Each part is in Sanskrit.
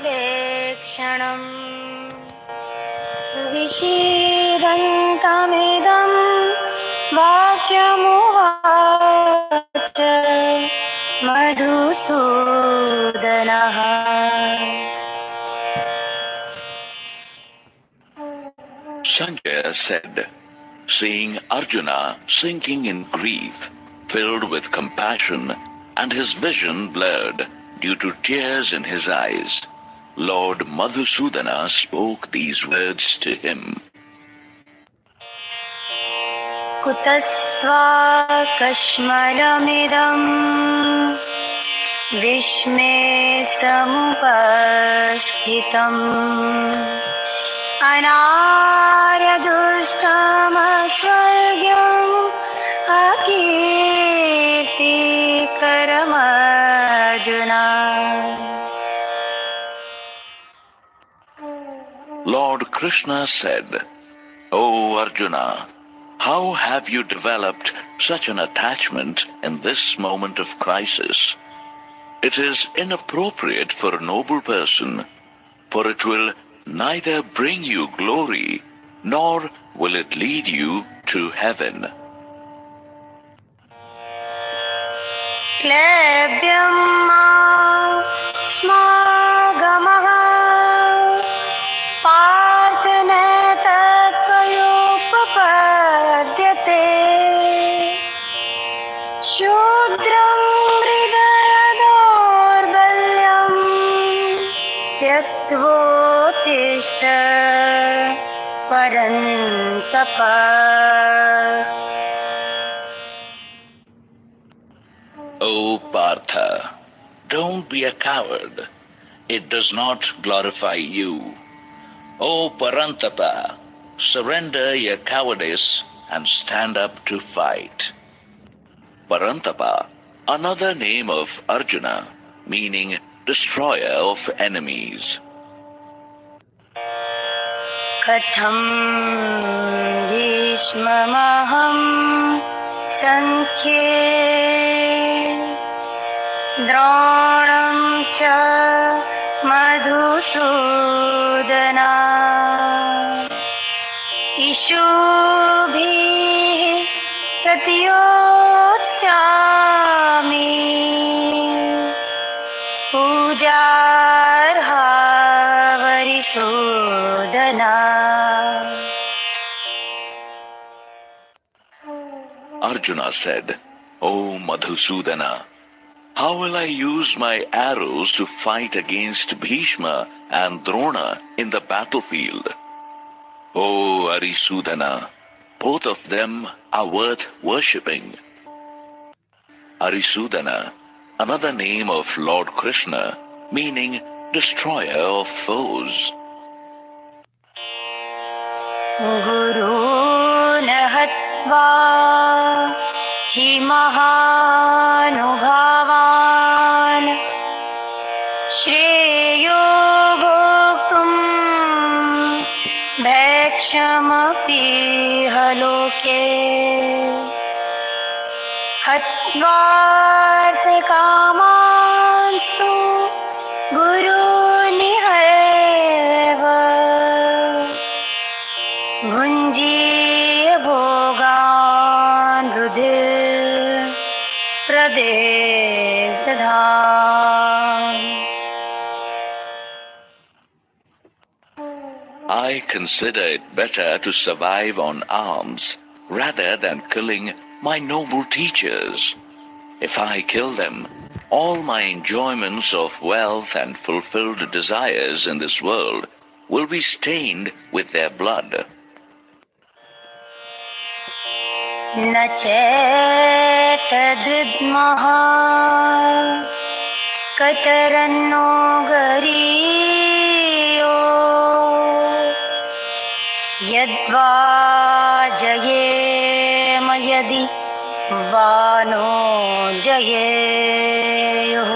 लेक्षणम् विषीदन्तमिदं वाक्यमुवाच मधुसूदनः। Sanjaya said, seeing Arjuna sinking in grief, filled with compassion, and his vision blurred due to tears in his eyes, Lord Madhusudana spoke these words to him. कुतस्त्वा कश्मलमिदं विस्मे समुपस्थितम् अनार्यदुष्टमस्वर्ग्यम् अकीर्तिकरमर्जुना। Lord Krishna said, O Arjuna, how have you developed such an attachment in this moment of crisis? It is inappropriate for a noble person, for it will neither bring you glory, nor will it lead you to heaven. क्लेब्यं स्मागमः Partha नैतत्त्वयोपपद्यते शूद्रं हृदयदौर्बल्यं त्यक्त्वोत्तिष्ठ परन्तप। O Partha, don't be a coward. It does not glorify you. O Parantapa, surrender your cowardice and stand up to fight. Parantapa, another name of Arjuna, meaning destroyer of enemies. कथं भीष्ममहं संख्ये द्रोणं च मधुसूदना इषुभिः प्रतियोत्स्यामि पूजार्हा वरिसूदना। Arjuna said, O Madhusudana, how will I use my arrows to fight against Bhishma and Drona in the battlefield? O Arisudana, both of them are worth worshipping. Arisudana, another name of Lord Krishna, meaning destroyer of foes. गुरून् हत्वा हि महानुभावान् श्रेयो भोक्तुं भैक्षमपि लोके हत्वार्थकामांस्तु गुरूनिहैव भुञ्जीय भोगान् रुधिर् प्रदेदधाम्। I consider it better to survive on alms rather than killing my noble teachers. If I kill them, all my enjoyments of wealth and fulfilled desires in this world will be stained with their blood. न चैतद्विद्मः कतरन्नो गरीयो यद्वा जयेम यदि वा नो जयेयुः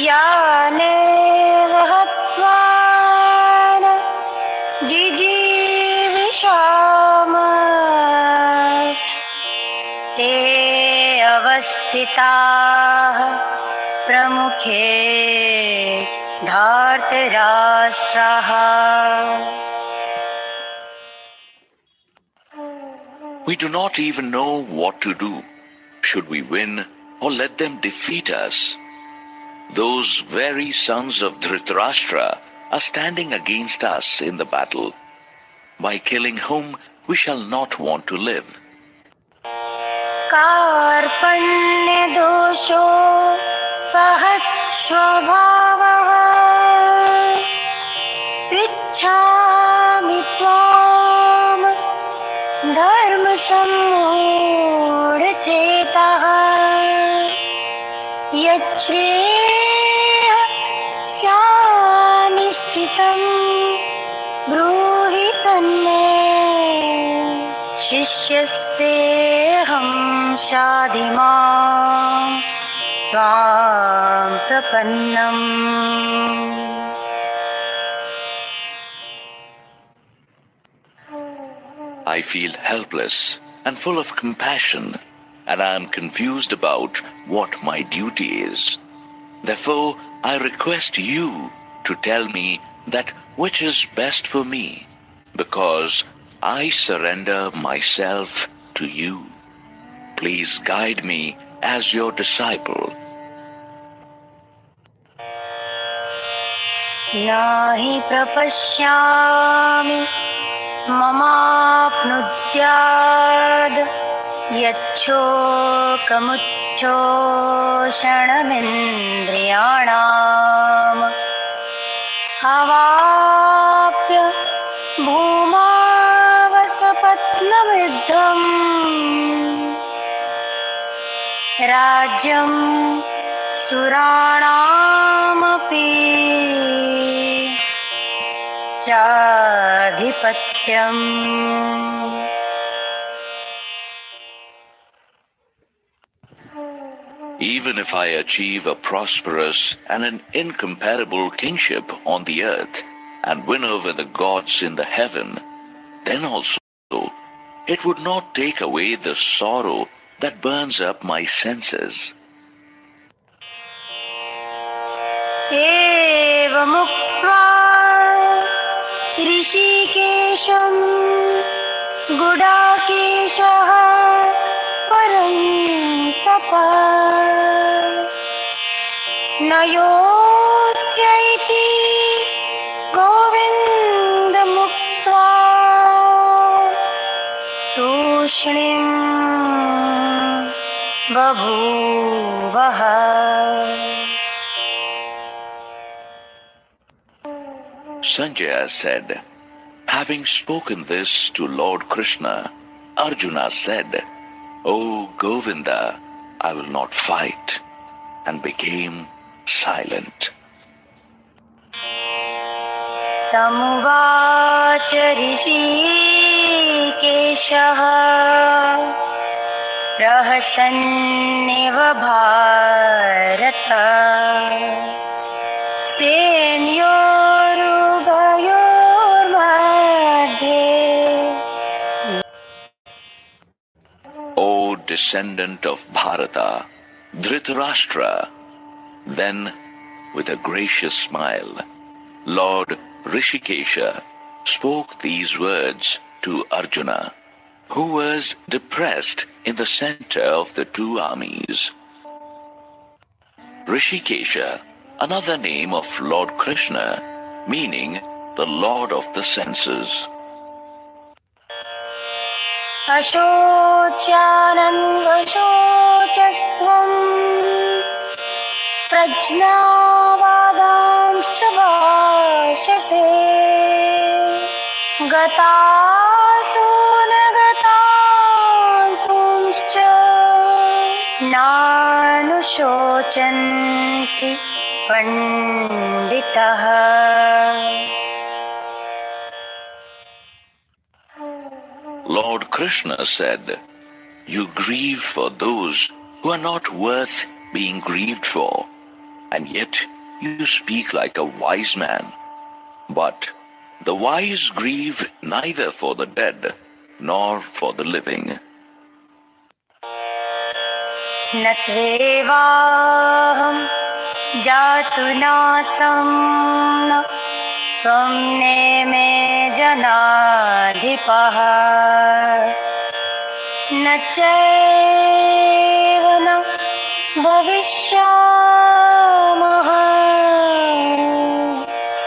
यानेव हत्वा न जिजीविषामस्ते अवस्थिताः प्रमुखे धार्तराष्ट्रः We do not even know what to do. Should we win or let them defeat us? Those very sons of Dhritarashtra are standing against us in the battle, by killing whom we shall not want to live. कार्पण्यदोषो वहत्स्वभावः पृच्छामि त्वां धर्मसम्मूढचेतः यच्छ्रेयः स्यान्निश्चितं ब्रूहि तन्मे शिष्यस्तेऽहं शाधि मां त्वां प्रपन्नम्. I feel helpless and full of compassion, and I am confused about what my duty is. Therefore, I request you to tell me that which is best for me, because I surrender myself to you. Please guide me as your disciple. नाहि प्रपश्यामि ममाप्नुद्याद् यच्छोकमुच्छोषणमिन्द्रियाणाम् अवाप्य भूमावसपत्नवृद्धम् राज्यं सुराणामपि चाधिपत्यम्. Even if I achieve a prosperous and an incomparable kingship on the earth and win over the gods in the heaven, then also it would not take away the sorrow that burns up my senses. एवमुक्त्वा ऋषिकेशं गुडाकेशः परन्तप न योत्स्य इति गोविन्दमुक्त्वा तूष्णीं बभूवः. Sanjaya said, having spoken this to Lord Krishna, Arjuna said, O Govinda, I will not fight, and became silent. तमुवाच ऋषिकेशः प्रहसन्निव Bharata सेनयोरुभयोर्मध्ये. O descendant of Bharata, Dhritarashtra, then with a gracious smile, Lord Rishikesha spoke these words to Arjuna, who was depressed in the center of the two armies. Rishikesha, another name of Lord Krishna, meaning the Lord of the senses. अशोच्यानन्वशोचस्त्वं प्रज्ञावादांश्च भाषसे गतासु न गतासूंश्च नानुशोचन्ति पण्डितः. Lord Krishna said, you grieve for those who are not worth being grieved for, and yet you speak like a wise man. But the wise grieve neither for the dead nor for the living. न त्वेवाहं जातु नासं त्वं नेमे जनाधिपः न चैव न भविष्यामः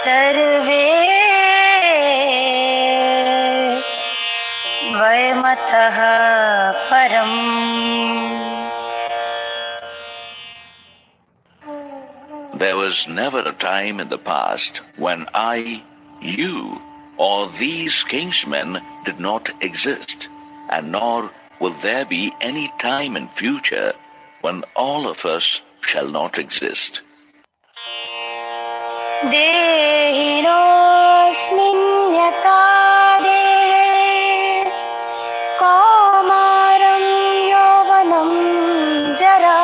सर्वे वयमतः परम्. There was never a time in the past when I, you, or these kingsmen did not exist, and nor will there be any time in future when all of us shall not exist. देहिनोऽस्मिन् यथा देहे कौमारं यौवनं जरा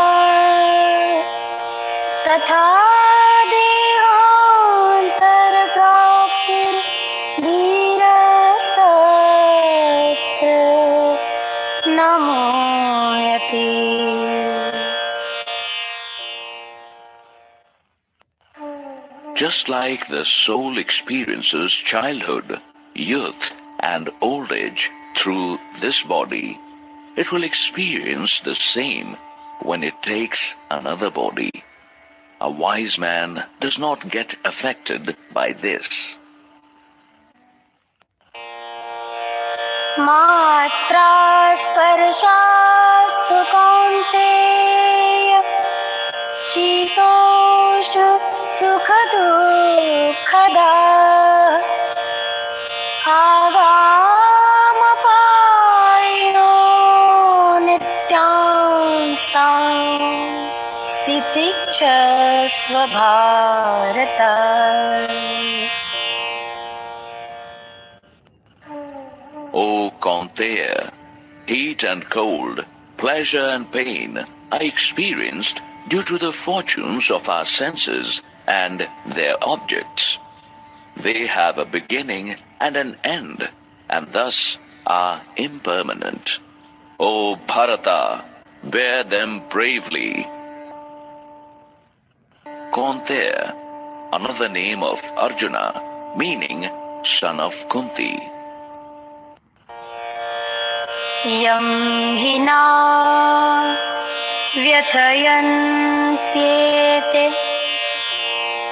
तथा देहान्तरप्राप्तिर्धीरस्तत्र न मुह्यते. Just like the soul experiences childhood, youth, and old age through this body, it will experience the same when it takes another body. A wise man does not get affected by this. मात्रा स्पर्शास्तु कौन्तेय शीतोष्ण सुखदुःखदा आगामपायिनो नित्यांस्तां स्थितिक्षस्व Bharata. O Kaunteya, heat and cold, pleasure and pain are experienced due to the fortunes of our senses and their objects. They have a beginning and an end, and thus are impermanent. O Bharata, bear them bravely. Kaunteya, another name of Arjuna, meaning son of Kunti. यं हि न व्यथयन्त्येते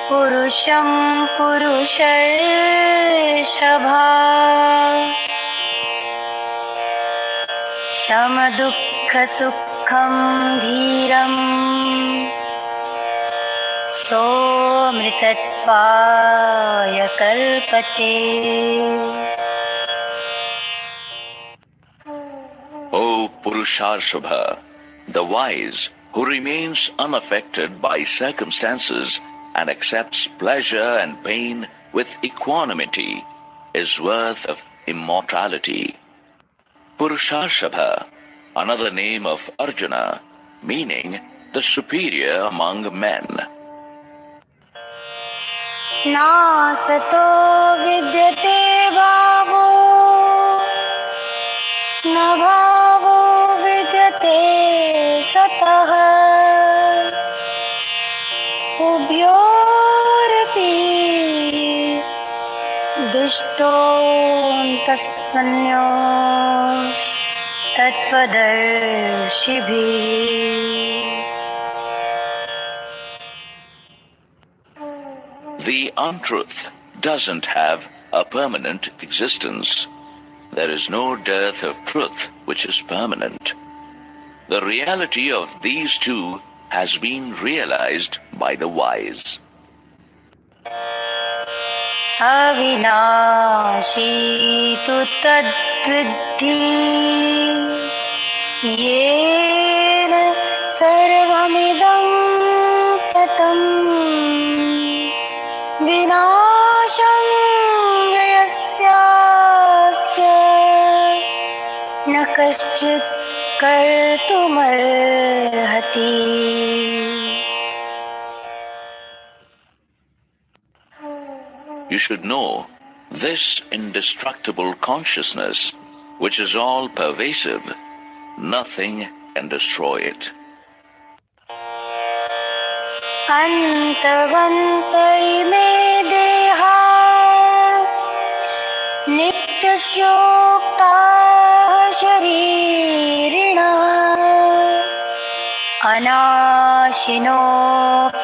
पुरुषं पुरुषर्षभा समदुःखसुखं धीरं सोऽमृतत्वाय कल्पते. O Purusharshobha, the wise who remains unaffected by circumstances and accepts pleasure and pain with equanimity is worth of immortality. Purusharshobha, another name of Arjuna, meaning the superior among men. नासतो विद्यते भावो न भावो विद्यते सतः उभयोरपि दृष्टोऽन्तस्तन्योस्तत्त्वदर्शिभिः. The untruth doesn't have a permanent existence. There is no dearth of truth which is permanent. The reality of these two has been realized by the wise. अविनाशी तु तद्विद्धि येन सर्वमिदं ततं विनाशं यस्यास्य न कश्चित् कर्तुमर्हति. You should know this indestructible consciousness, which is all pervasive, nothing can destroy it. अन्तवन्त इमे देहा नित्यस्योक्ताः शरीरिणः अनाशिनो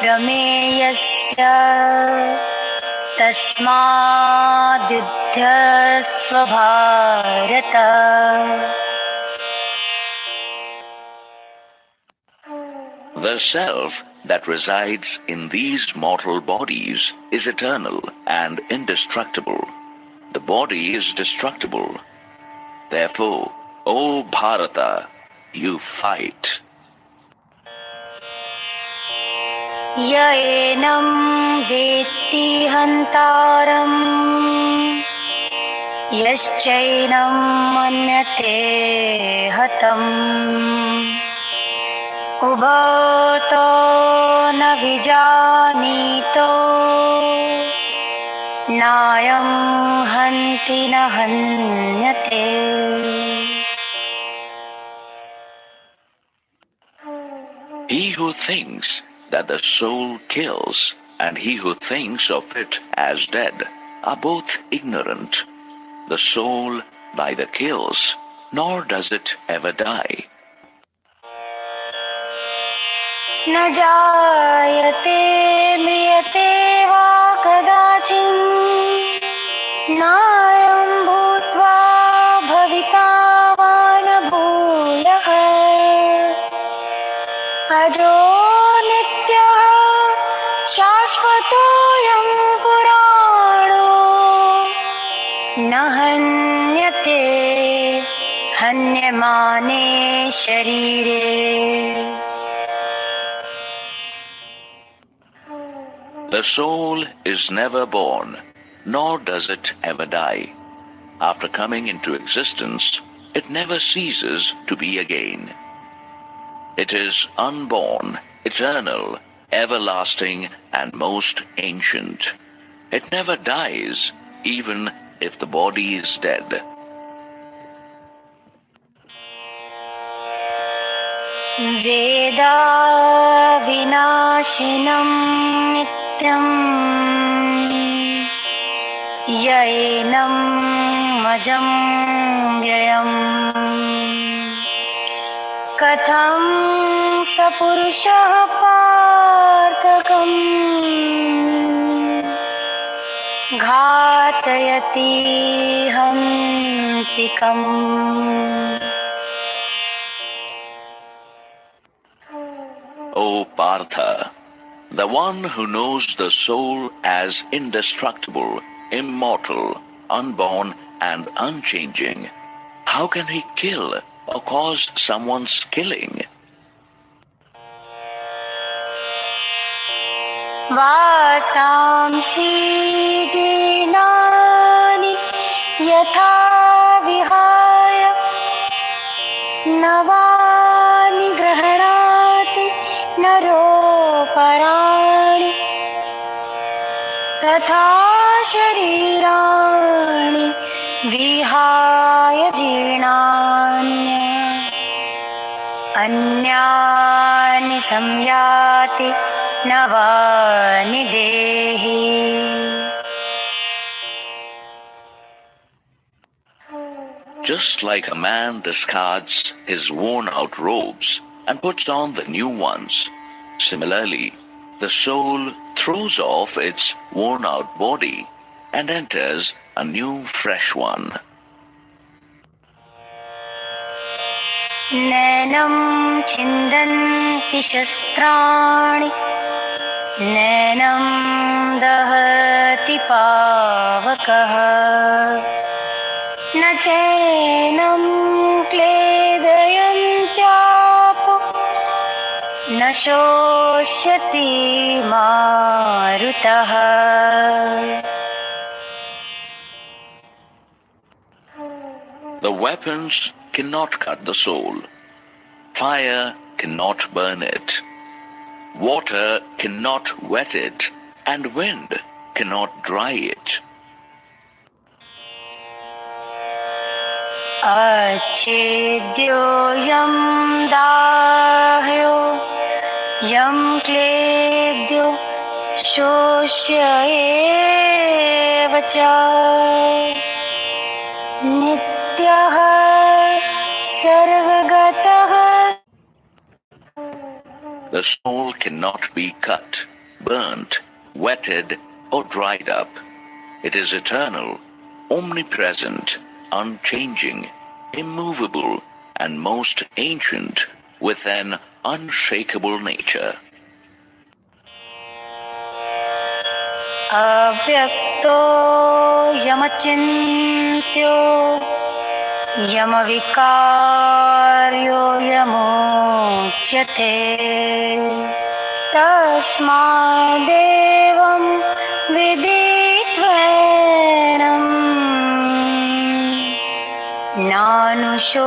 प्रमेयस्य तस्माद्युध्यस्व Bharata. The self that resides in these mortal bodies is eternal and indestructible. The body is destructible. Therefore, O Bharata, you fight. य एनं वेत्ति हन्तारम् यश्चैनं मन्यते हतम् उभतो न विजानीतो नायं हन्ति न हन्यते. He who thinks that the soul kills and he who thinks of it as dead are both ignorant. The soul neither kills nor does it ever die. न जायते म्रियते वा कदाचित् नायं भूत्वा भविता वा न भूयः अजो नित्यः शाश्वतोऽयं पुराणो न हन्यते हन्यमाने शरीरे. The soul is never born, nor does it ever die. After coming into existence, it never ceases to be again. It is unborn, eternal, everlasting, and most ancient. It never dies, even if the body is dead. वेदा विनाशिनं नित्यम् य एनं मजं व्ययम् कथं स पुरुषः पार्थकम् घातयति हन्तिकम्. O Partha, the one who knows the soul as indestructible, immortal, unborn, and unchanging, how can he kill or cause someone's killing? वासांसि जीर्णानि यथा विहाय नवानि गृह्णाति नरोपराणि तथा शरीराणि विहाय जीर्णानि अन्यानि संयाति नवानि देहि. Just like a man discards his worn-out robes and puts on the new ones, similarly, the soul throws off its worn-out body and enters a new, fresh one. नैनं छिन्दन्ति शस्त्राणि नैनं दहति पावकः न चैनं क्लेदयन्त्यापो न शोष्यति मारुतः. The weapons cannot cut the soul. Fire cannot burn it. Water cannot wet it, and wind cannot dry it. अच्छेद्योऽयं दाह्यो यं क्लेद्यो शोष्य एव च नित्यः सर्वगतः. The soul cannot be cut, burnt, wetted, or dried up. It is eternal, omnipresent, unchanging, immovable, and most ancient, with an unshakable nature. अव्यक्तो यमचिन्त्यो यमविकार्यो यमोच्यते तस्मादेवं विदित्वैनं नानुशोचितुमर्हसि.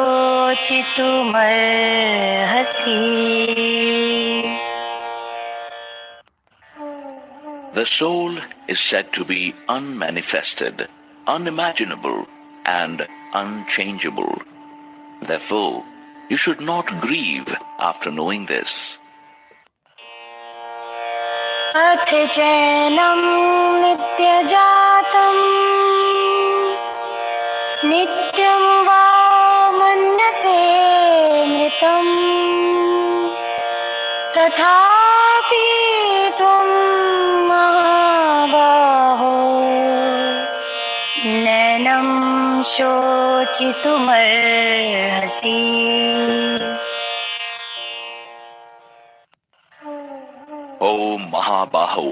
The soul is said to be unmanifested, unimaginable, and unchangeable. Therefore, you should not grieve after knowing this. अथ चैनं नित्यजातं नित्यं वा मन्यसे मृतम् तथापि त्वं महाबाहो नैनं शोचितुमर्हसि. O Mahabaho,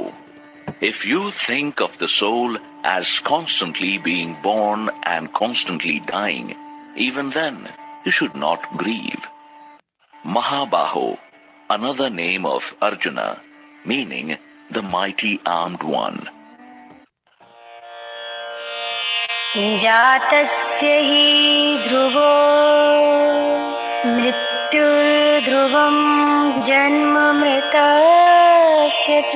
if you think of the soul as constantly being born and constantly dying, even then you should not grieve. Mahabaho, another name of Arjuna, meaning the mighty armed one. जातस्य हि ध्रुवो मृत्युर्ध्रुवं जन्म मृतस्य च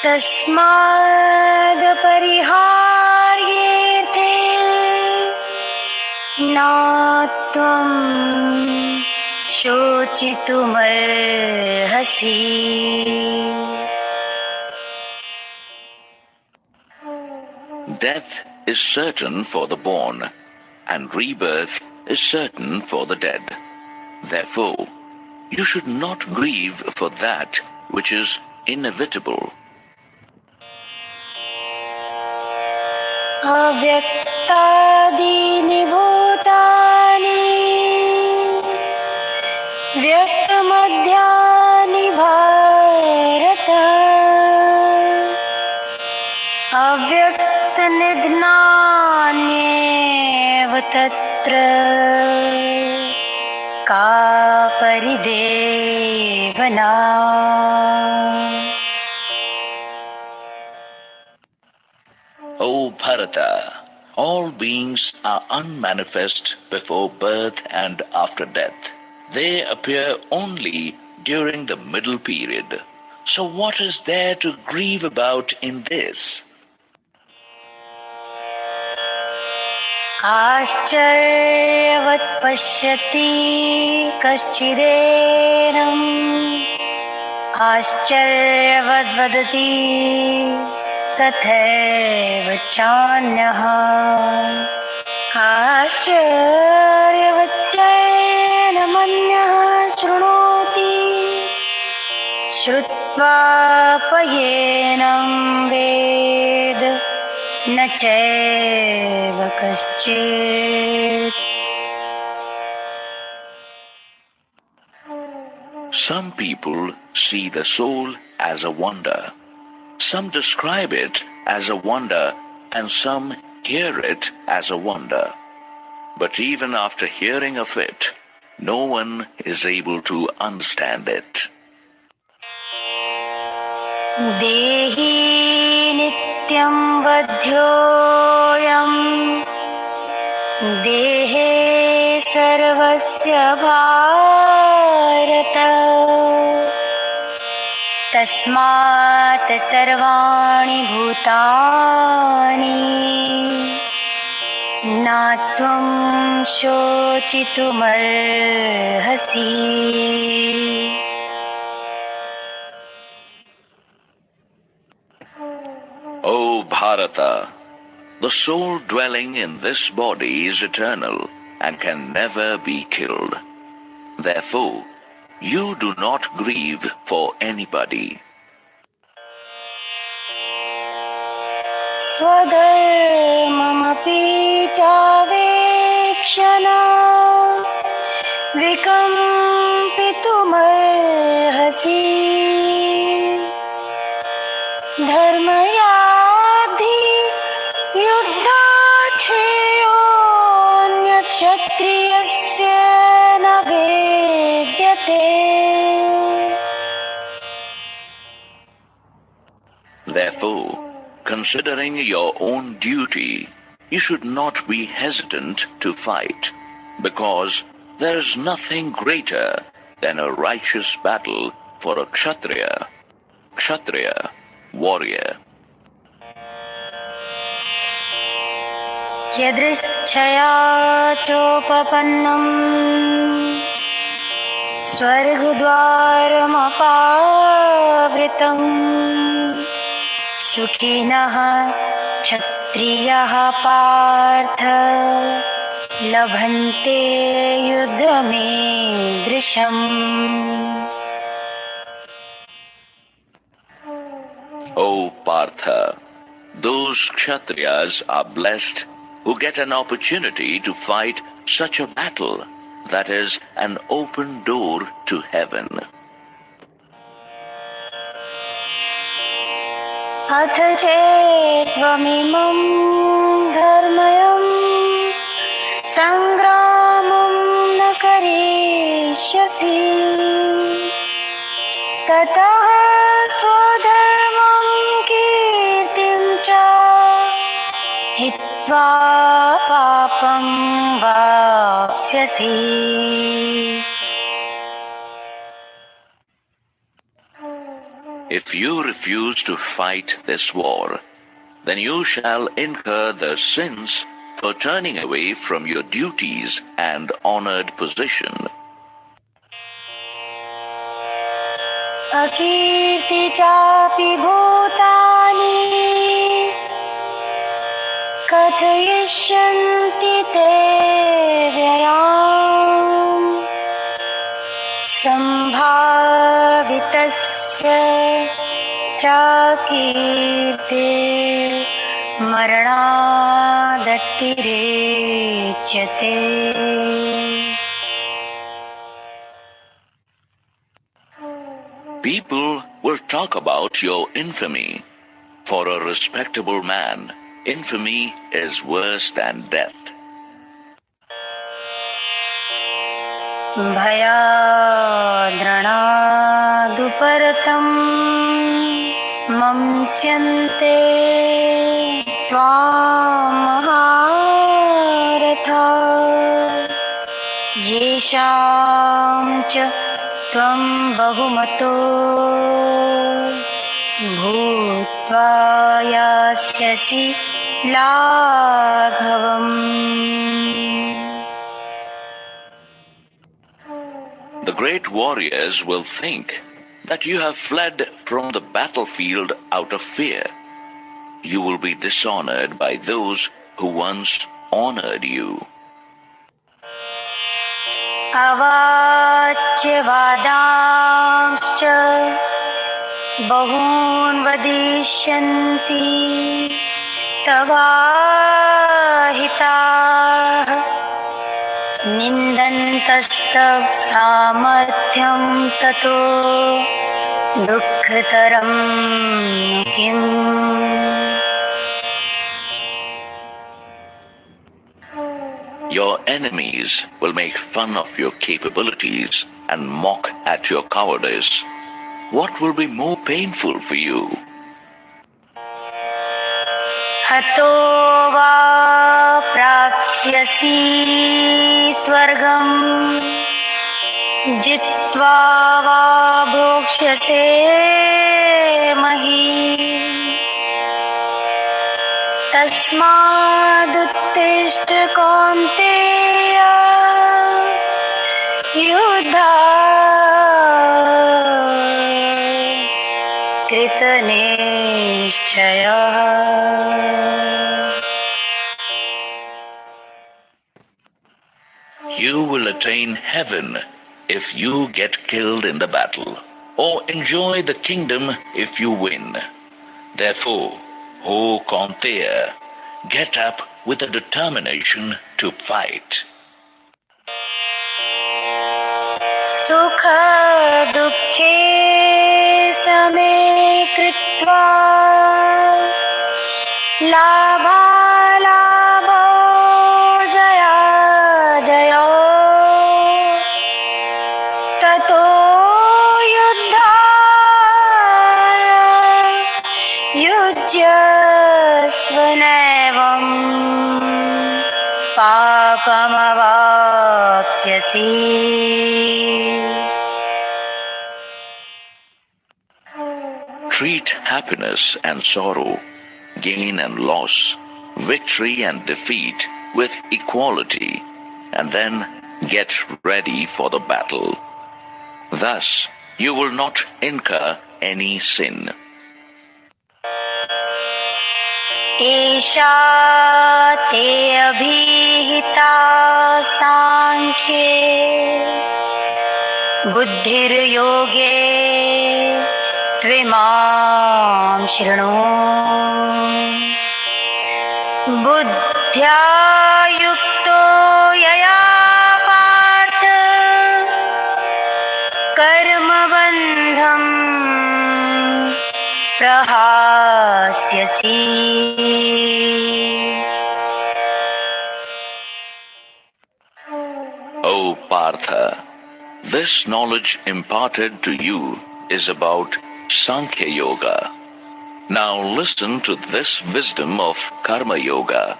तस्मादपरिहार्येऽर्थे न त्वं शोचितुमर्हसि. Death is certain for the born, and rebirth is certain for the dead. Therefore, you should not grieve for that which is inevitable. अव्यक्तादीनि भूतानि व्यक्तमध्यानि भारत अव्यक्तनिधनान्येव तत्र का परिदेवना. O Bharata, all beings are unmanifest before birth and after death. They appear only during the middle period. So what is there to grieve about in this? आश्चर्यवत् पश्यति कश्चिदेनम् आश्चर्यवद् वदति तथैव चान्यः आश्चर्यवच्चैनमन्यः शृणोति श्रुत्वापयेनं वेद न चैव कश्चित्. Some people see the soul as a wonder. Some describe it as a wonder, and some hear it as a wonder. But even after hearing of it, no one is able to understand it. देहि नित्यं वध्योऽयं देहे सर्वस्य भारत तस्मात् सर्वाणि भूतानि न त्वं शोचितुमर्हसि. O Bharata, the soul dwelling in this body is eternal and can never be killed. Therefore, you do not grieve for anybody. स्वधर्ममपि चावेक्षणा विकम्पितुमर्हसि धर्मयाद्धि युद्धात् श्रेयोऽन्यक्षत्रियस्य न भेद्यते. Therefore, considering your own duty, you should not be hesitant to fight, because there is nothing greater than a righteous battle for a Kshatriya, warrior. यदृच्छया चोपपन्नम् स्वर्गद्वारमपावृतम् सुखिनः क्षत्रियः पार्थ लभन्ते युद्धमीदृशम्. O Partha, those Kshatriyas are blessed who get an opportunity to fight such a battle that is an open door to heaven. अथ चेत्त्वमिमं धर्मयं सङ्ग्रामं न करिष्यसि ततः स्वधर्मं कीर्तिं च हित्वा पापं वाप्स्यसि. If you refuse to fight this war, then you shall incur the sins for turning away from your duties and honored position. अकीर्ति चापि भूतानि कथयिष्यन्ति ते व्ययाम् सम्भावितस्य च कीर्ते मरणादतिरेच्यते. People will talk about your infamy. For a respectable man, infamy is worse than death. भयाद्रणादुपरतं मंस्यन्ते त्वां महारथा येषां च त्वं बहुमतो भूत्वा यास्यसि लाघवम्. The great warriors will think that you have fled from the battlefield out of fear. You will be dishonored by those who once honored you. अवाच्य वादांश्च बहून् वदिष्यन्ति तवाहिताः निन्दन्तस्तव सामर्थ्यं ततो दुःखतरं किम्. Your enemies will make fun of your capabilities and mock at your cowardice. What will be more painful for you? हतो वा प्राप्स्यसि स्वर्गम् जित्वा वा भोक्ष्यसे महीम्. तस्मादुत्तिष्ठ कौन्तेय युद्धाय कृतनिश्चयः You will attain heaven if you get killed in the battle, or enjoy the kingdom if you win. Therefore, O Kaunteya, get up with a determination to fight. Sukha dukhe same kritva labha labho jaya jayo tato yuddhaya yujyasvanaivam papamavapsyasi. Treat happiness and sorrow, gain and loss, victory and defeat with equality, and then get ready for the battle. Thus, you will not incur any sin. Esha te abhihita sankhye buddhir yoge tvimam shृणु buddhya yukto yaya partha karma bandham prahasyasi. O Partha, this knowledge imparted to you is about Sankhya Yoga. Now listen to this wisdom of Karma Yoga,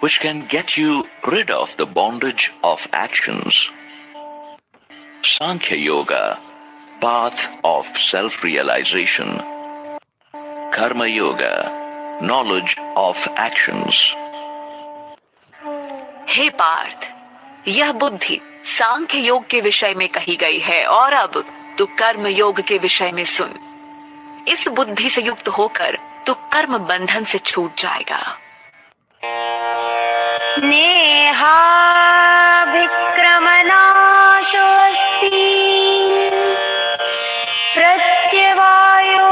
which can get you rid of the bondage of actions. Sankhya Yoga, path of self-realization. Karma Yoga, knowledge of actions. हे पार्थ, यह बुद्धि सांख्य योग के विषय में कही गई है और अब तू कर्म योग के विषय में सुन। इस बुद्धि से युक्त होकर तू कर्म बंधन से छूट जाएगा। नेहाभिक्रमनाशो अस्ति प्रत्यवायो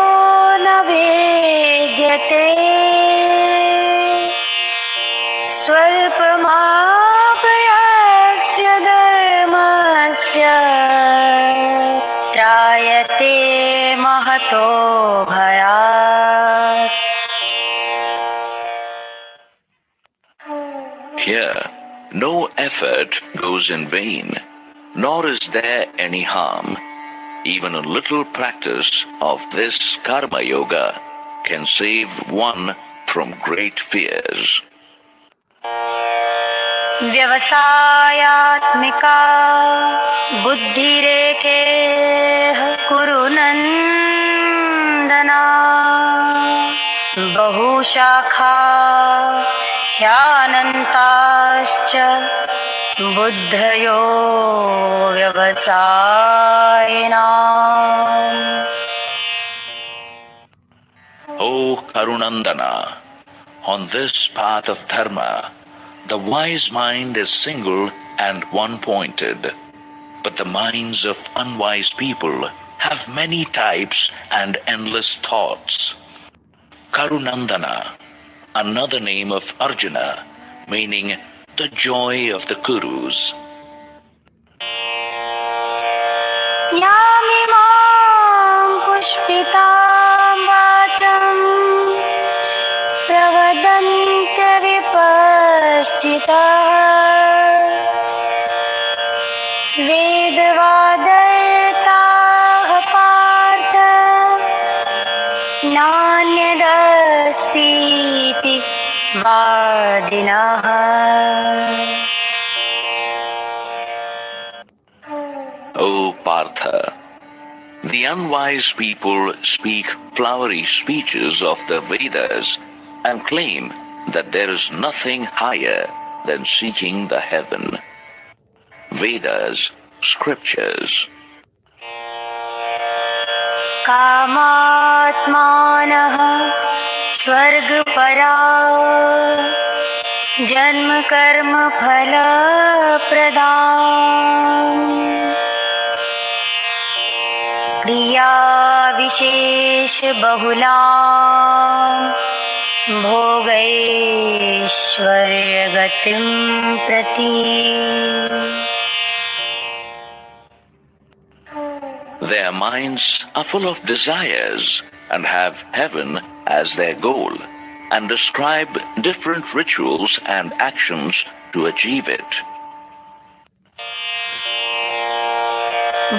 न भेद्यते स्वल्पमापयस्य धर्मस्य त्रायते महतो भयात्. Here, no effort goes in vain, nor is there any harm. Even a little practice of this Karma Yoga can save one from great fears. व्यवसायात्मिका बुद्धिरेकेह कुरु नन्दना बहुशाखा ह्यानन्ताश्च बुद्धयो व्यवसायिनाम्. O Karunandana, on this path of dharma, the wise mind is single and one-pointed, but the minds of unwise people have many types and endless thoughts. Karunandana, another name of Arjuna, meaning the joy of the Kurus. यामिमां पुष्पितां वाचं प्रवदन्त्यविपश्चिताः वेदवादर्ताः पार्थ नान्यदस्तीति वादिनः. O Partha, the unwise people speak flowery speeches of the Vedas and claim that there is nothing higher than seeking the heaven. Vedas, scriptures. कामात्मानः स्वर्ग परा जन्म कर्म फल प्रदान क्रिया विशेष बहुला भोगैश्वर्य गतिं प्रति. Their minds are full of desires and have heaven as their goal, and describe different rituals and actions to achieve it.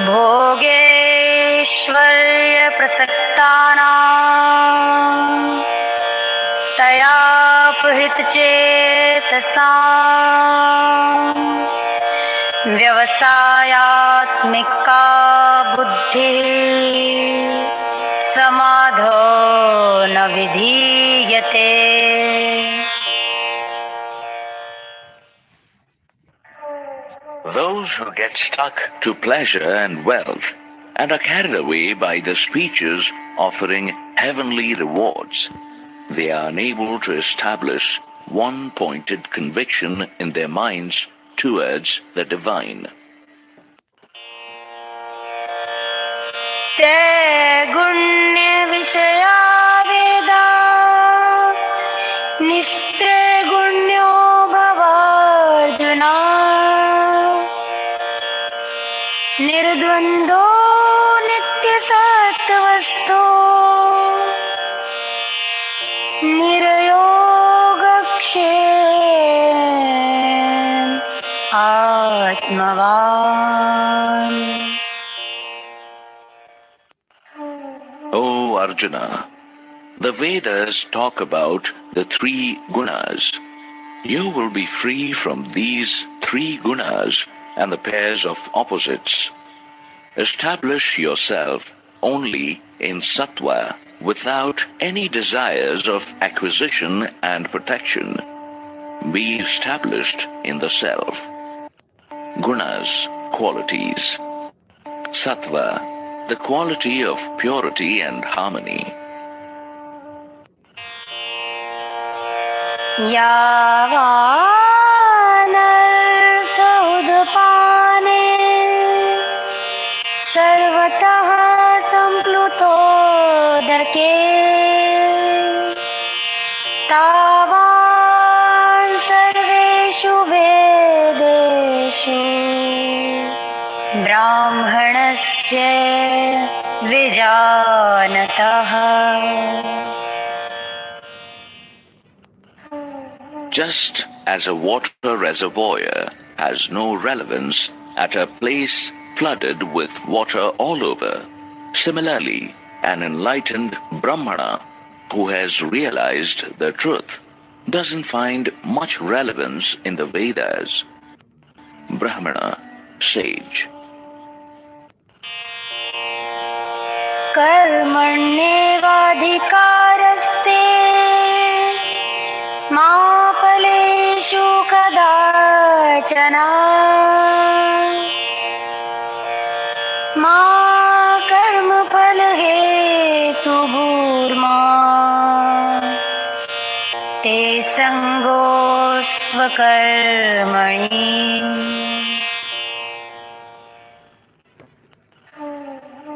भोगेश्वर्य प्रसक्तानां तयापहृत चेतसां व्यवसायात्मिका बुद्धिः समाधो न विधीयते. Those who get stuck to pleasure and wealth and are carried away by the speeches offering heavenly rewards, they are unable to establish one-pointed conviction in their minds towards the divine. त्रैगुण्य विषया वेदा निस्त्रैगुण्यो भवार्जुना निर्द्वन्द्वो नित्यसत्त्वस्थो निर्योगक्षेम आत्मवान्. O Arjuna, the Vedas talk about the three gunas. You will be free from these three gunas and the pairs of opposites. Establish yourself only in sattva without any desires of acquisition and protection. Be established in the self. Gunas, qualities. Sattva, the quality of purity and harmony. यावानर्थ उदपाने सर्वतः सम्प्लुतोदके तावान् सर्वेषु वेदेषु ब्राह्मणस्य विजानतः. Just as a water reservoir has no relevance at a place flooded with water all over, similarly, an enlightened Brahmana who has realized the truth doesn't find much relevance in the Vedas. Brahmana, sage. कर्मण्येवाधिकारस्ते मा फलेषु कदाचन मा कर्मफलहेतुर्मा ते सङ्गोऽस्त्वकर्मणि.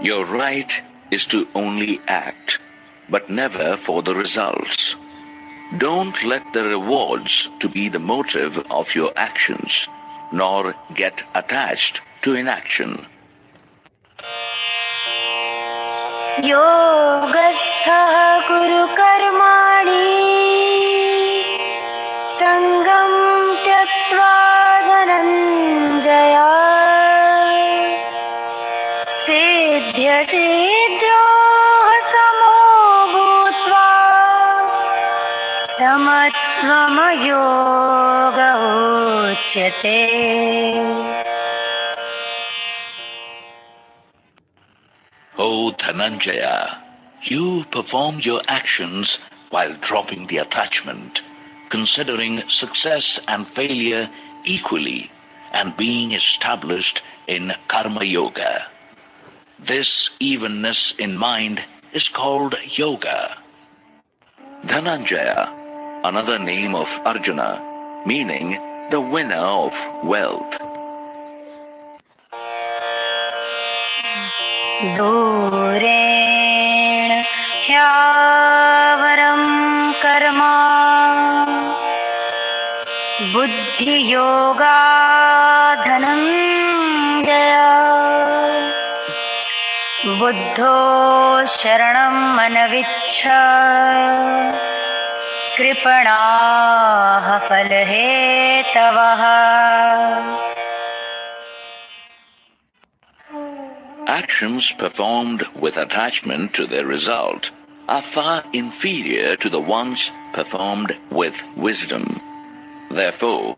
Your right is to only act, but never for the results. Don't let the rewards to be the motive of your actions, nor get attached to inaction. योगस्थः कुरु कर्माणि सङ्गं त्यक्त्वा धनञ्जय सिद्ध्यसिद्ध्योः समो भूत्वा समत्वमयोग उच्यते. O Dhananjaya, you perform your actions while dropping the attachment, considering success and failure equally, and being established in Karma Yoga. This evenness in mind is called yoga. Dhananjaya, another name of Arjuna, meaning the winner of wealth. दूरेण ह्यावरं कर्म बुद्धियोगा धनञ्जय बुद्धो शरणं मनविच्छ कृपणाः फलहेतवः. Actions performed with attachment to their result are far inferior to the ones performed with wisdom. Therefore,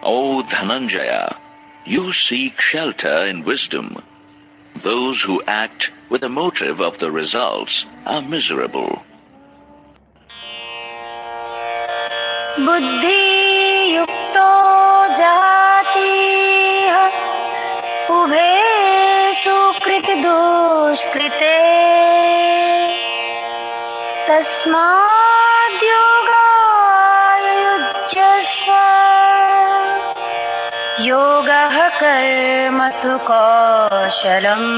O Dhananjaya, you seek shelter in wisdom. Those who act with the motive of the results are miserable. बुद्धि युक्तो जातीह उभे सुकृत दुष्कृते तस्माद्योगाय युज्यस्व योगः कर्मसु कौशलम्.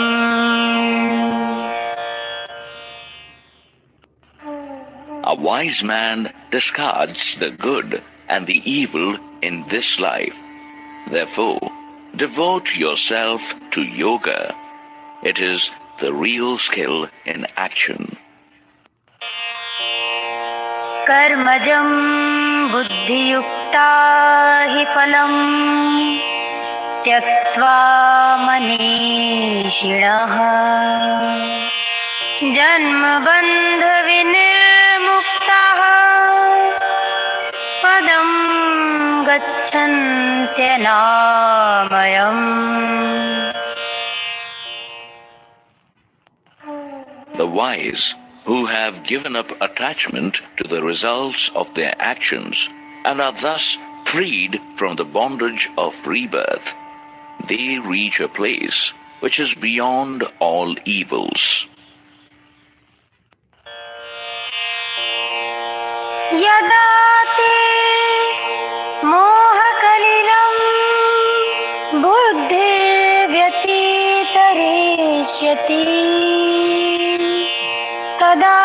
A wise man discards the good and the evil in this life. Therefore, devote yourself to yoga. It is the real skill in action. कर्मजं बुद्धियुक्ता हि फलं त्यक्त्वा मनीषिणः जन्मबन्धविनिर्मुक्ताः पदं गच्छन्त्यनामयम्. The wise who have given up attachment to the results of their actions and are thus freed from the bondage of rebirth, they reach a place which is beyond all evils. यदा ते मोहकलिलं बुद्धिर्व्यतितरिष्यति तदा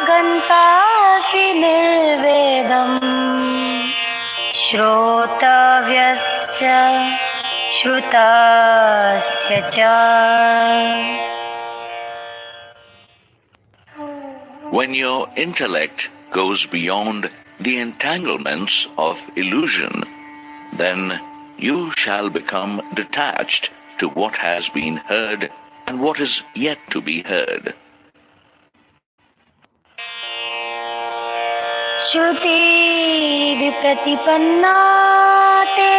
गन्तासि निर्वेदम् श्रोतव्यस्य श्रुतस्य च. When your intellect goes beyond the entanglements of illusion, then you shall become detached to what has been heard and what is yet to be heard. श्रुति विप्रतिपन्ना ते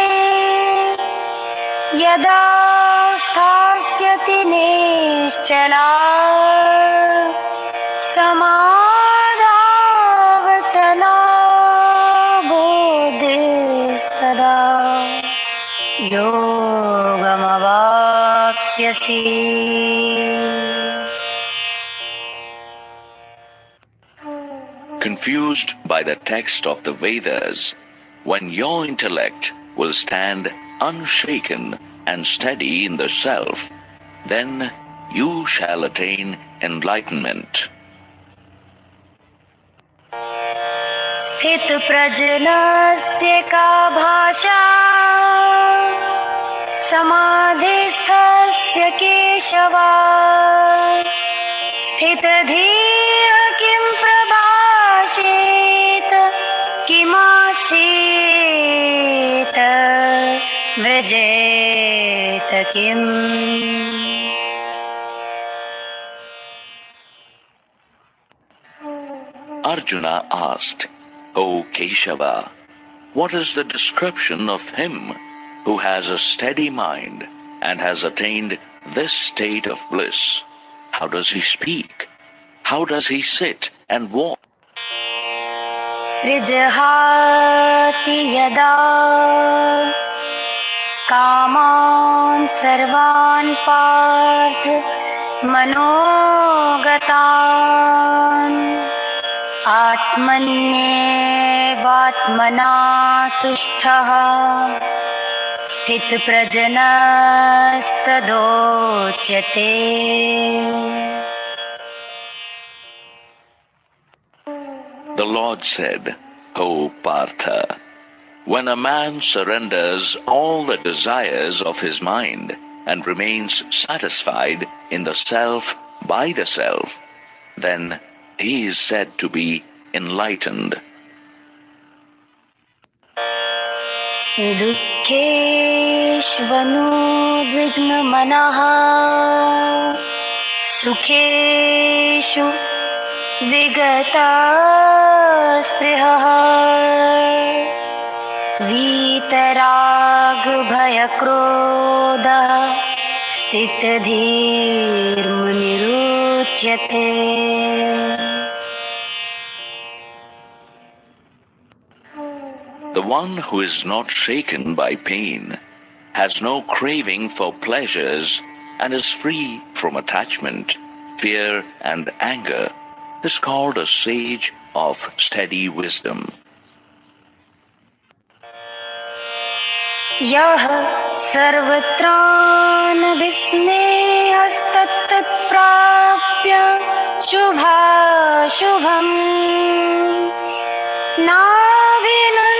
यदा स्थास्यति निश्चला समाधावचला बुद्धिस्तदा योगमवाप्स्यसि. Confused by the text of the Vedas, when your intellect will stand unshaken and steady in the self, then you shall attain enlightenment. स्थितप्रज्ञस्य का भाषा समाधिस्थस्य केशवा स्थितधीः किं प्रभाषेत किमासीत व्रजेत किम्. Arjuna asked, O Keshava, what is the description of him who has a steady mind and has attained this state of bliss? How does he speak? How does he sit and walk? विजहाति यदा कामान् सर्वान् पार्थ मनोगतान् आत्मन्येवात्मना तुष्टः स्थितप्रज्ञस्तदोच्यते. The Lord said, O Partha, when a man surrenders all the desires of his mind and remains satisfied in the self by the self, then he is said to be enlightened. दुःखेष्वनुद्विग्नमनः सुखेषु विगतस्पृहः वीतरागभयक्रोधः स्थितधीर्मुनिरुच्यते. The one who is not shaken by pain, has no craving for pleasures, and is free from attachment, fear, and anger, is called a sage of steady wisdom. यः सर्वत्रानभिस्नेहस्तत्तत्प्राप्य शुभाशुभम् नाभिनन्दति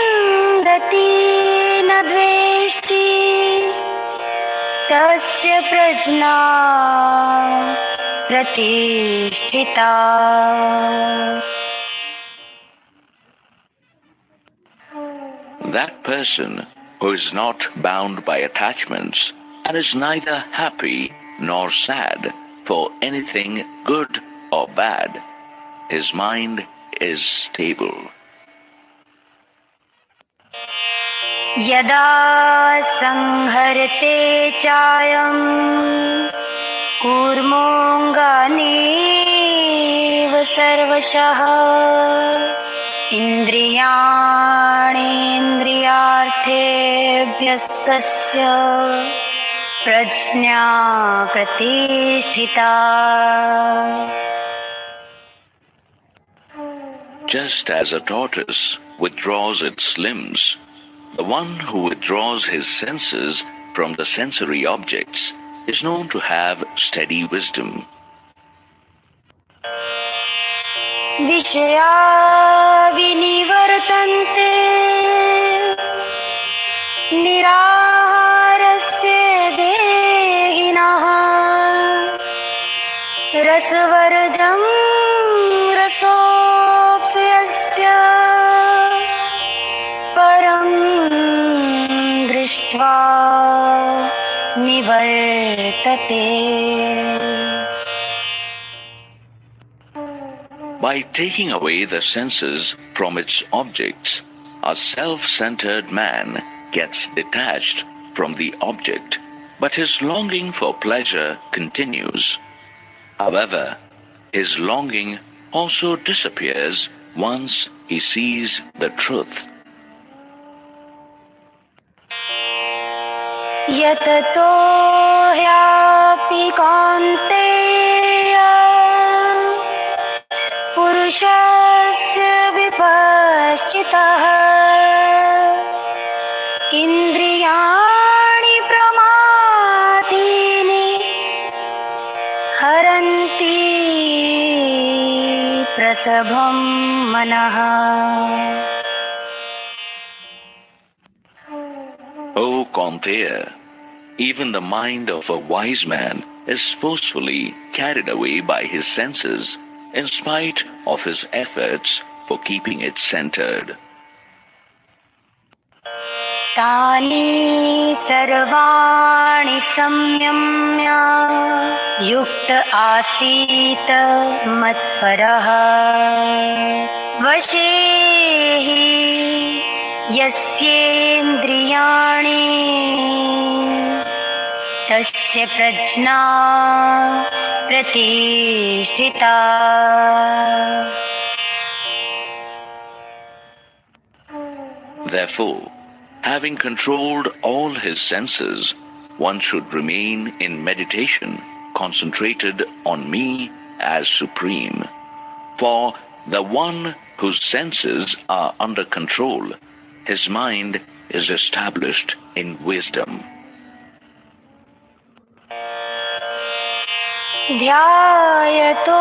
न द्वेष्टि तस्य प्रज्ञा प्रतिष्ठिता. That person who is not bound by attachments and is neither happy nor sad for anything good or bad, his mind is stable. यदा संहरते चायं कूर्मोऽङ्गानीव सर्वशः इन्द्रियाणीन्द्रियार्थेभ्यस्तस्य प्रज्ञा प्रतिष्ठिता. Just as a tortoise withdraws its limbs, the one who withdraws his senses from the sensory objects is known to have steady wisdom. विषया विनिवर्तन्ते निराहारस्य देहिनः रसवर्जं रसोऽप्स्यस्य परं दृष्ट्वा निवर्तते. By taking away the senses from its objects, a self-centered man gets detached from the object, but his longing for pleasure continues. However, his longing also disappears once he sees the truth. यततो ह्यापि कौन्तेय पुरुषस्य विपश्चितः इन्द्रियाणि प्रमाथीनि हरन्ति प्रसभं मनः. O Kaunteya, even the mind of a wise man is forcefully carried away by his senses in spite of his efforts for keeping it centered. तानि सर्वाणि संयम्य युक्त आसीत मत्परः वशे हि यस्येन्द्रियाणि तस्य प्रज्ञा प्रतिष्ठिता. Therefore, having controlled all his senses, one should remain in meditation, concentrated on me as supreme. For The one whose senses are under control, his mind is established in wisdom. ध्यायतो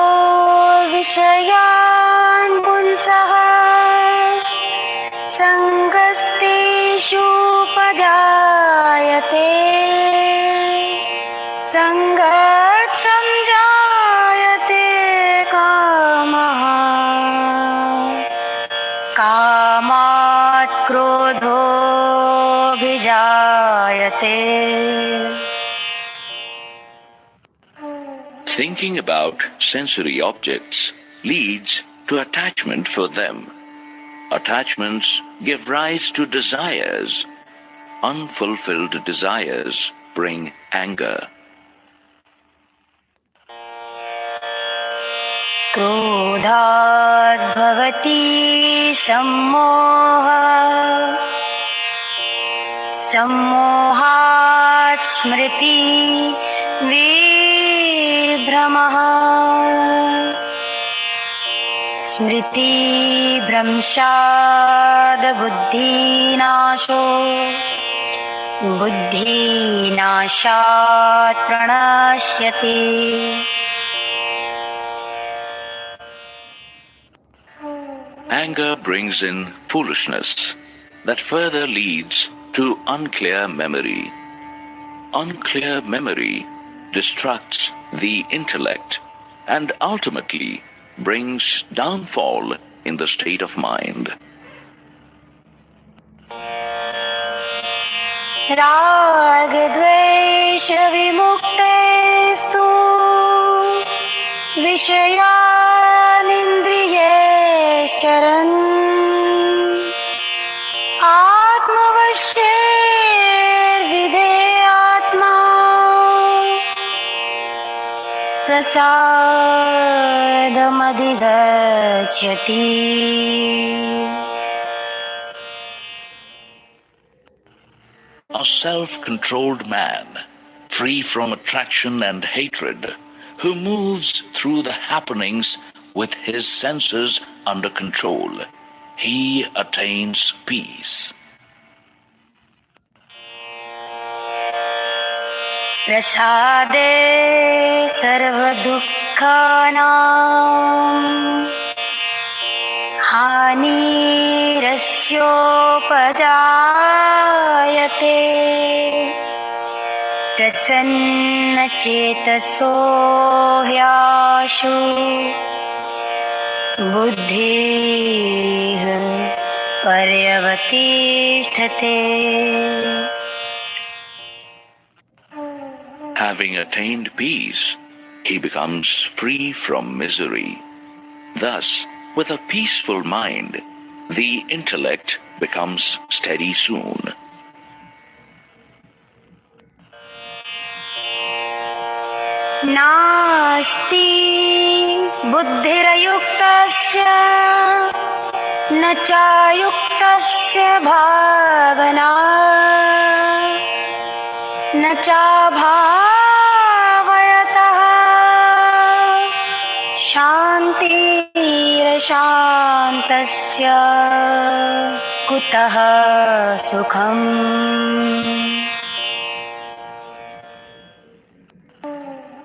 विषयान् पुंसः सङ्गस्तेषुपजायते सङ्गात् संजायते कामः कामात् क्रोधोऽभिजायते. Thinking about sensory objects leads to attachment for them. Attachments give rise to desires. Unfulfilled desires bring anger. क्रोधात् भवति सम्मोहः सम्मोहात् स्मृति विभ्रमः स्मृतिभ्रंशात् बुद्धिनाशो बुद्धिनाशात् प्रणश्यति. Anger brings in foolishness that further leads to unclear memory. Unclear memory destructs the intellect and ultimately brings downfall in the state of mind. रागद्वेष विमुक्तेस्तु विषयानिन्द्रियैश्चरन् आत्मवश्यैर्विधेयात्मा प्रसादमधिगच्छति. A self-controlled man, free from attraction and hatred, who moves through the happenings with his senses under control, he attains peace. प्रसादे सर्वदुःखानां हानिरस्योपजायते प्रसन्नचेतसो ह्याशु बुद्धिः पर्यवतिष्ठते. Having attained peace, he becomes free from misery. Thus, with a peaceful mind, the intellect becomes steady soon. नास्ति बुद्धिरयुक्तस्य न चायुक्तस्य भावना न चाभावयतः शान्तिरशान्तस्य कुतः सुखम्.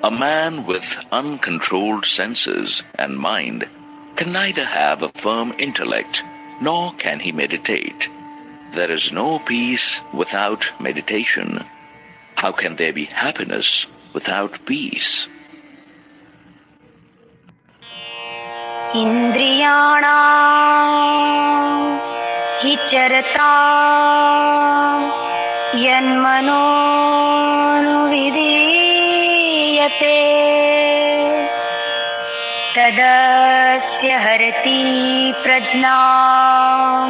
A man with uncontrolled senses and mind can neither have a firm intellect nor can he meditate. There is no peace without meditation. How can there be happiness without peace? इन्द्रियाणां हि चरतां यन्मनोनुविधीयते तदस्य हरति प्रज्ञां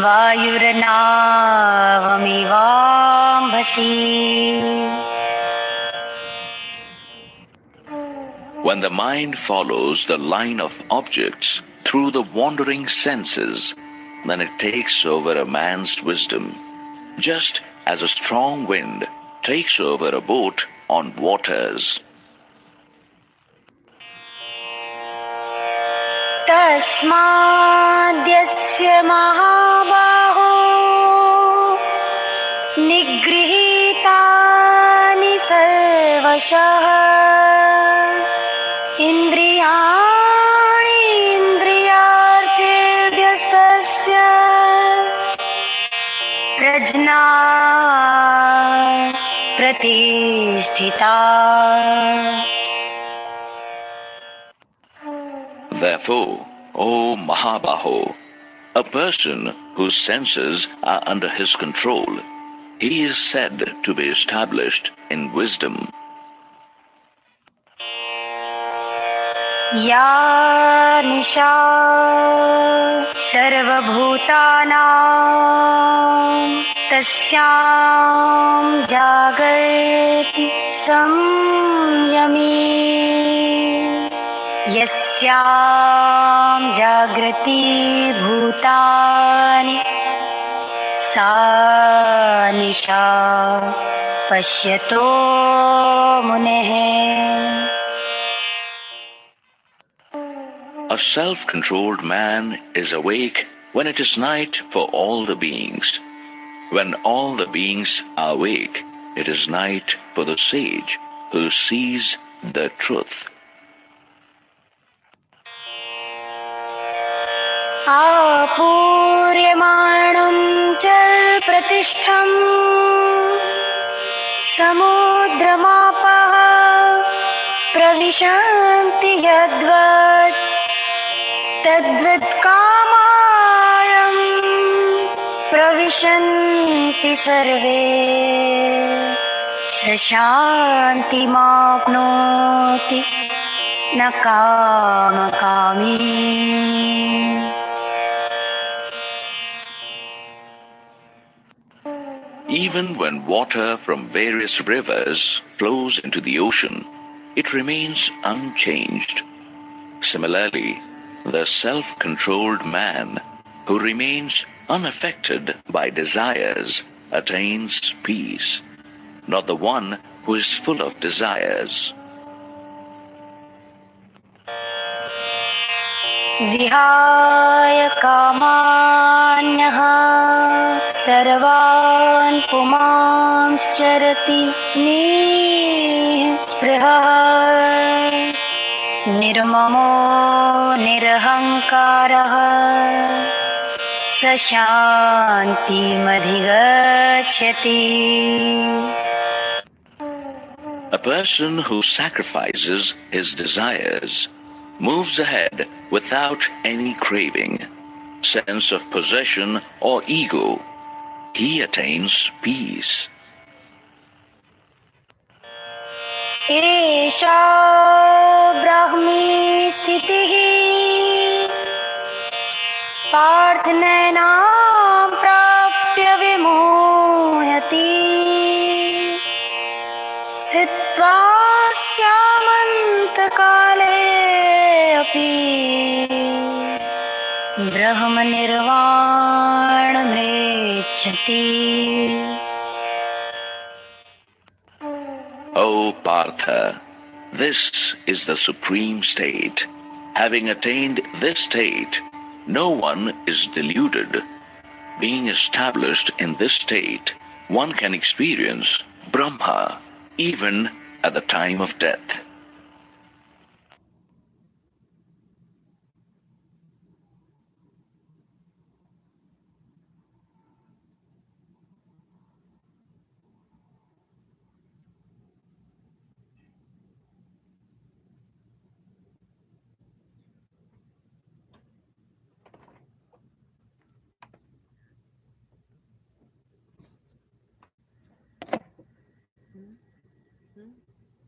वायुर्नावमिवाम्भसि. When the mind follows the line of objects through the wandering senses, then it takes over a man's wisdom, just as a strong wind takes over a boat on waters. तस्माद्यस्य महाबाहो निगृहीतानि सर्वशः इन्द्रियाणि इन्द्रियार्थेभ्यस्तस्य प्रज्ञा प्रतिष्ठिता. Therefore, O Mahabaho, a person whose senses are under his control, he is said to be established in wisdom. या निशा सर्वभूतानां तस्यां जागर्ति संयमी. यस्यां जागृति भूतानि सा निशा पश्यतो मुनेः. A self-controlled man is awake when it is night for all the beings. When all the beings are awake, it is night for the sage who sees the truth. आपूर्यमाणं चल प्रतिष्ठम् समुद्रमापः प्रविशन्ति यद्वत् तद्वत् कामायं प्रविशन्ति सर्वे स शान्तिमाप्नोति न कामकामी. Even when water from various rivers flows into the ocean, it remains unchanged. Similarly, the self-controlled man who remains unaffected by desires attains peace, not the one who is full of desires. विहाय कामान्यः सर्वान् पुमांश्चरति निःस्पृहः निर्ममो निरहङ्कारः स शान्तिमधिगच्छति. A person who sacrifices his desires moves ahead without any craving, sense of possession or ego. He attains peace. एषा ब्राह्मी स्थितिः पार्थनैनां प्राप्य विमोहति. स्थित्वा स्यामन्तकाले अपि ब्रह्मनिर्वाणमेच्छति. O Partha, this is the supreme state. Having attained this state, no one is deluded. Being established in this state, one can experience Brahma even at the time of death.